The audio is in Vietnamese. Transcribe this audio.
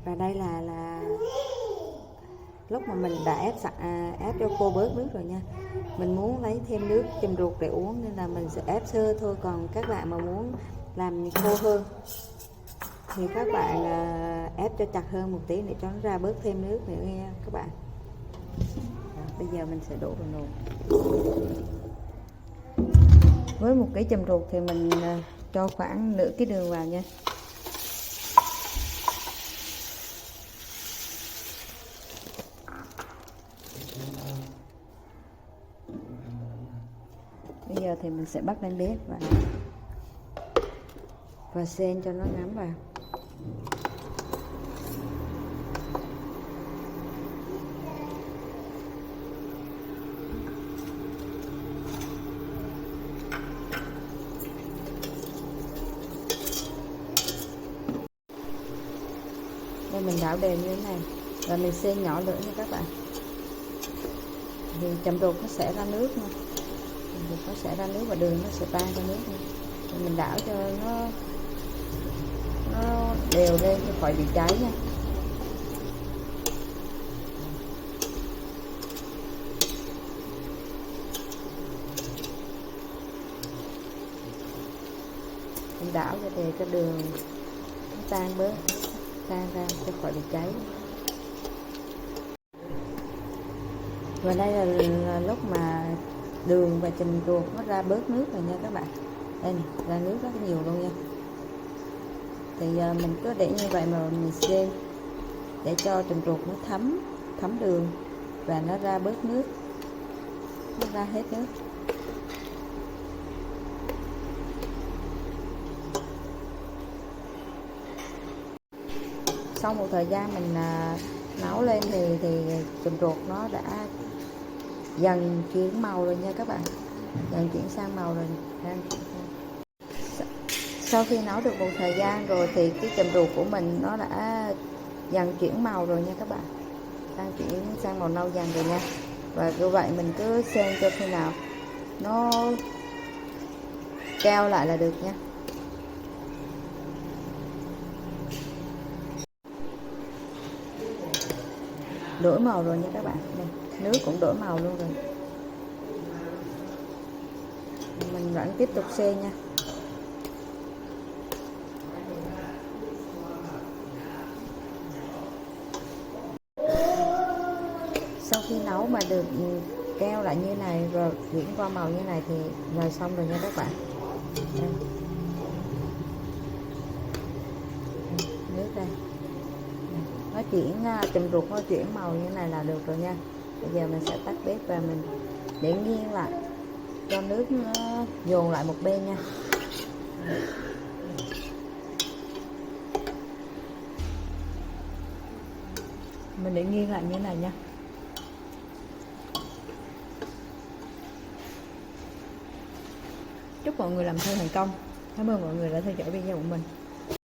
Và đây là lúc mà mình đã ép cho khô bớt nước rồi nha. Mình muốn lấy thêm nước chùm ruột để uống nên là mình sẽ ép sơ thôi, còn các bạn mà muốn làm khô hơn thì các bạn ép cho chặt hơn một tí để cho nó ra bớt thêm nước nữa nha các bạn. Rồi, bây giờ mình sẽ đổ vào nồi. Với một cái chùm ruột thì mình cho khoảng nửa cái đường vào nha. Bây giờ thì mình sẽ bắt lên bếp và xen cho nó ngấm vào. Đây mình đảo đều như thế này và mình xen nhỏ lửa nha các bạn. Thì chấm ruột nó sẽ ra nước nha. Nó sẽ ra nước và đường nó sẽ tan ra nước nha. Thì mình đảo cho nó đều lên cho khỏi bị cháy nha. Mình đảo cho để cho đường nó tan ra cho khỏi bị cháy. Và đây là lúc mà đường và chùm ruột nó ra bớt nước rồi nha các bạn. Đây này, ra nước rất nhiều luôn nha. Thì mình cứ để như vậy mà mình xen để cho chùm ruột nó thấm đường và nó ra bớt nước, nó ra hết nước. Sau một thời gian mình nấu lên thì chùm ruột nó đã dần chuyển màu rồi nha các bạn, dần chuyển sang màu rồi. Sau khi nấu được một thời gian rồi thì cái chùm ruột của mình nó đã dần chuyển màu rồi nha các bạn, đang chuyển sang màu nâu dần rồi nha. Và như vậy mình cứ xen cho khi nào nó keo lại là được nha. Đổi màu rồi nha các bạn, đây, nước cũng đổi màu luôn rồi. Mình vẫn tiếp tục xen nha. Sau khi nấu mà được keo lại như này rồi chuyển qua màu như này thì là xong rồi nha các bạn. Đây. Nước đây, nó chuyển chùm ruột nó chuyển màu như này là được rồi nha. Bây giờ mình sẽ tắt bếp và mình để nghiêng lại cho nước nó dồn lại một bên nha. Mình để nghiêng lại như thế này nha. Chúc mọi người làm theo thành công. Cảm ơn mọi người đã theo dõi video của mình.